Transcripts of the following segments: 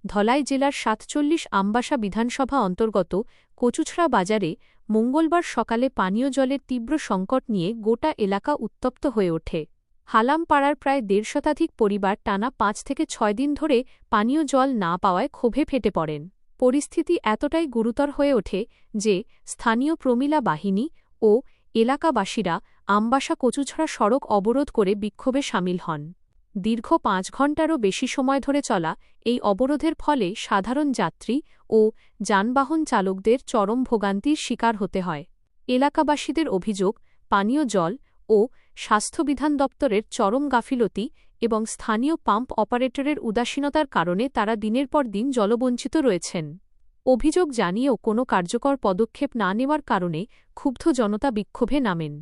ধলাই জেলার ৪৭ আমবাসা বিধানসভা অন্তর্গত কচুছড়া বাজারে মঙ্গলবার সকালে পানীয় জলের তীব্র সংকট নিয়ে গোটা এলাকা উত্তপ্ত হয়ে ওঠে। হালামপাড়ার প্রায় ১৫০ শতাধিক পরিবার টানা ৫ থেকে ৬ দিন ধরে পানীয় জল না পাওয়ায় ক্ষোভে ফেটে পড়েন। পরিস্থিতি এতটাই গুরুতর হয়ে ওঠে যে স্থানীয় প্রমিলা বাহিনী ও এলাকাবাসীরা আমবাসা কচুছড়া সড়ক অবরোধ করে বিক্ষোভে সামিল হন। দীর্ঘ ৫ ঘণ্টারও বেশি সময় ধরে চলা এই অবরোধের ফলে সাধারণ যাত্রী ও যানবাহন চালকদের চরম ভোগান্তির শিকার হতে হয়। এলাকাবাসীদের অভিযোগ, পানীয় জল ও স্বাস্থ্যবিধান দপ্তরের চরম গাফিলতি এবং স্থানীয় পাম্প অপারেটরের উদাসীনতার কারণে তারা দিনের পর দিন জলবঞ্চিত রয়েছেন। অভিযোগ জানিয়েও কোনো কার্যকর পদক্ষেপ না নেওয়ার কারণে ক্ষুব্ধ জনতা বিক্ষোভে নামেন।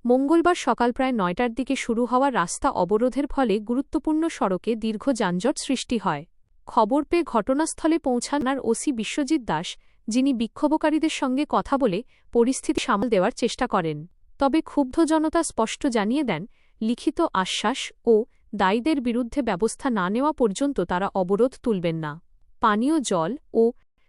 মঙ্গলবার সকাল প্রায় ৯টার দিকে শুরু হওয়া রাস্তা অবরোধের ফলে গুরুত্বপূর্ণ সড়কে দীর্ঘ যানজট সৃষ্টি হয়। খবর পেয়ে ঘটনাস্থলে পৌঁছান ওসি বিশ্বজিৎ দাস, যিনি বিক্ষোভকারীদের সঙ্গে কথা বলে পরিস্থিতি সামাল দেওয়ার চেষ্টা করেন। তবে ক্ষুব্ধ জনতা স্পষ্ট জানিয়ে দেন, লিখিত আশ্বাস ও দায়ীদের বিরুদ্ধে ব্যবস্থা না নেওয়া পর্যন্ত তারা অবরোধ তুলবেন না। পানীয় জল ও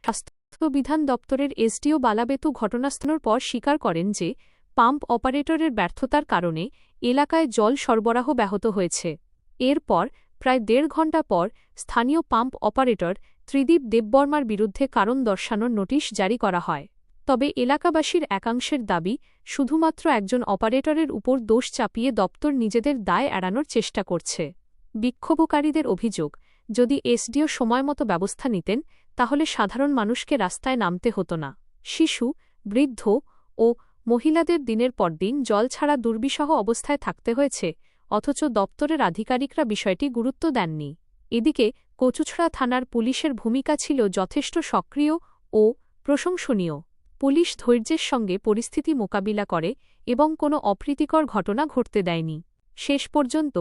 স্বাস্থ্যবিধান দপ্তরের এসডিও বালাবেতু ঘটনাস্থলের পর স্বীকার করেন যে পাম্প অপারেটরের ব্যর্থতার কারণে এলাকায় জল সরবরাহ ব্যাহত হয়েছে। এরপর প্রায় ১.৫ ঘণ্টা পর স্থানীয় পাম্প অপারেটর ত্রিদীপ দেববর্মার বিরুদ্ধে কারণ দর্শানোর নোটিশ জারি করা হয়। তবে এলাকাবাসীর একাংশের দাবি, শুধুমাত্র একজন অপারেটরের উপর দোষ চাপিয়ে দপ্তর নিজেদের দায় এড়ানোর চেষ্টা করছে। বিক্ষোভকারীদের অভিযোগ, যদি এসডিও সময়মতো ব্যবস্থা নিতেন তাহলে সাধারণ মানুষকে রাস্তায় নামতে হতো না। শিশু, বৃদ্ধ ও মহিলাদের দিনের পর দিন জল ছাড়া দুর্বিষহ অবস্থায় থাকতে হয়েছে, অথচ দপ্তরের আধিকারিকরা বিষয়টি গুরুত্ব দেননি। এদিকে কচুছড়া থানার পুলিশের ভূমিকা ছিল যথেষ্ট সক্রিয় ও প্রশংসনীয়। পুলিশ ধৈর্যের সঙ্গে পরিস্থিতি মোকাবিলা করে এবং কোনো অপ্রীতিকর ঘটনা ঘটতে দেয়নি। শেষ পর্যন্ত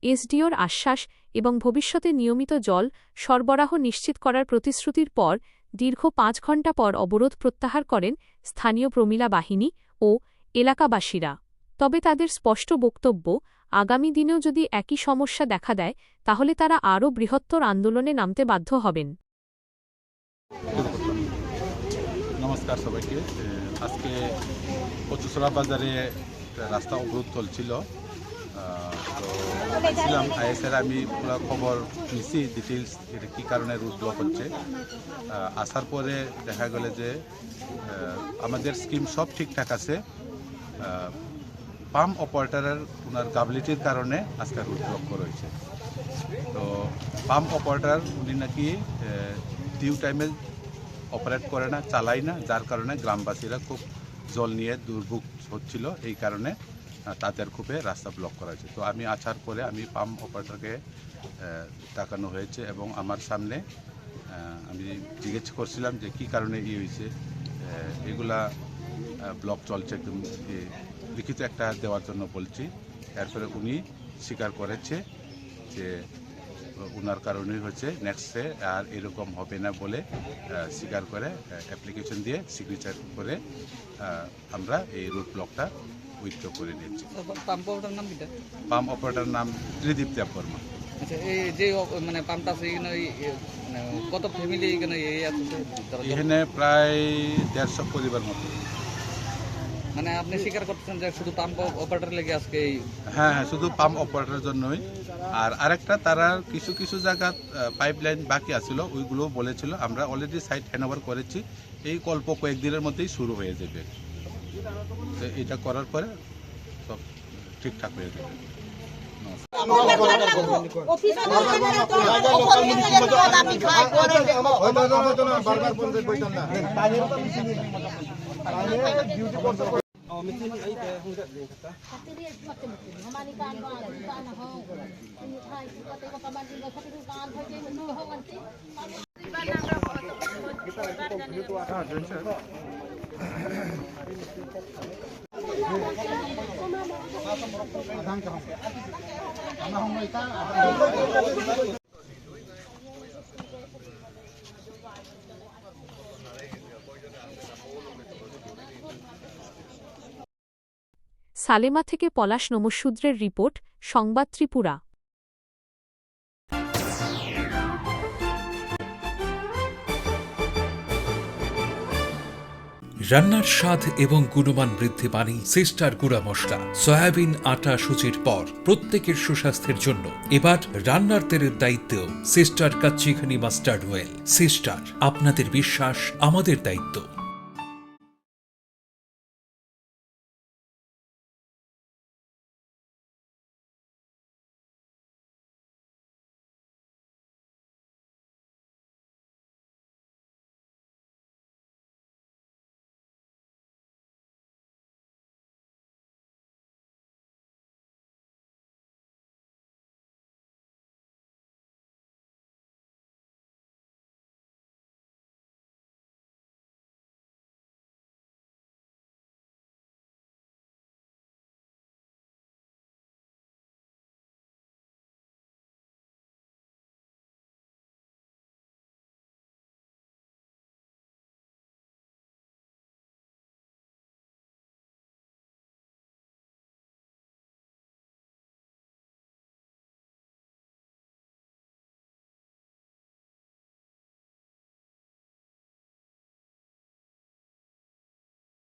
এসডিওর আশ্বাস এবং ভবিষ্যতে নিয়মিত জল সরবরাহ নিশ্চিত করার প্রতিশ্রুতির পর দীর্ঘ ৫ ঘণ্টা পর অবরোধ প্রত্যাহার করেন স্থানীয় প্রমিলা বাহিনী ও এলাকাবাসীরা। তবে তাদের স্পষ্ট বক্তব্য, আগামী দিনেও যদি একই সমস্যা দেখা দেয় তাহলে তারা আরও বৃহত্তর আন্দোলনে নামতে বাধ্য হবেন। নমস্কার সবাইকে। আজকে কচুছড়া বাজারে রাস্তা অবরোধ চলছিল, তো ছিলাম আইএসের, আমি পুরো খবর নিছি ডিটেলস, এটা কী কারণে রুট ব্লক হচ্ছে। আসার পরে দেখা গেল যে আমাদের স্কিম সব ঠিকঠাক আছে, পাম্প অপারেটরের ওনার গাফিলতির কারণে আজকে রুট ব্লক রয়েছে। তো পাম্প অপারেটর উনি নাকি ডিউ টাইমে অপারেট করে না, চালায় না, যার কারণে গ্রামবাসীরা খুব জল নিয়ে দুর্ভোগ হচ্ছিল। এই কারণে তাদের খুবই রাস্তা ব্লক করা হয়েছে। তো আমি আসার পরে আমি পাম্প অপারেটরকে ডাকানো হয়েছে এবং আমার সামনে আমি জিজ্ঞেস করছিলাম যে কী কারণে হয়েছে, এগুলা ব্লক চলছে, একদম লিখিত একটা দেওয়ার জন্য বলছি। এরপরে উনি স্বীকার করেছে যে ওনার কারণেই হচ্ছে, নেক্সটে আর এরকম হবে না বলে স্বীকার করে অ্যাপ্লিকেশন দিয়ে সিগনেচার করে আমরা এই রুট ব্লকটা উইথড্র করে নিয়েছি। পাম্প অপারেটর নাম কিটা? পাম্প অপারেটর নাম ত্রিদীপ দেববর্মা। আচ্ছা, এই যে মানে পাম্পটা আছে এখানে কত ফ্যামিলি এখানে এখানে প্রায় ১৫০ পরিবার মতো। মানে আপনি স্বীকার করতেছেন যে শুধু পাম্প অপারেটর লেগে আজকে? হ্যাঁ, শুধু পাম্প অপারেটরের জন্যই। আর আরেকটা, তারা কিছু কিছু জায়গা পাইপলাইন বাকি আছিল, ওইগুলো বলেছিল, আমরা অলরেডি সাইট হ্যান্ডওভার করেছি, এই অল্প কয়েকদিনের মধ্যেই শুরু হয়ে যাবে। তো এটা করার পরে সব ঠিকঠাক হয়ে যাবে। সালেমা থেকে পলাশ নমঃশূদ্রের রিপোর্ট, সংবাদ ত্রিপুরা। রান্নার স্বাদ এবং গুণমান বৃদ্ধি পানি সিস্টার গুঁড়া মশলা সয়াবিন আটা সুজির পর প্রত্যেকের সুস্বাস্থ্যের জন্য এবার রান্নার তেলের দায়িত্বেও সিস্টার কাচ্চিখানি মাস্টার্ড ওয়েল। সিস্টার, আপনাদের বিশ্বাস আমাদের দায়িত্ব।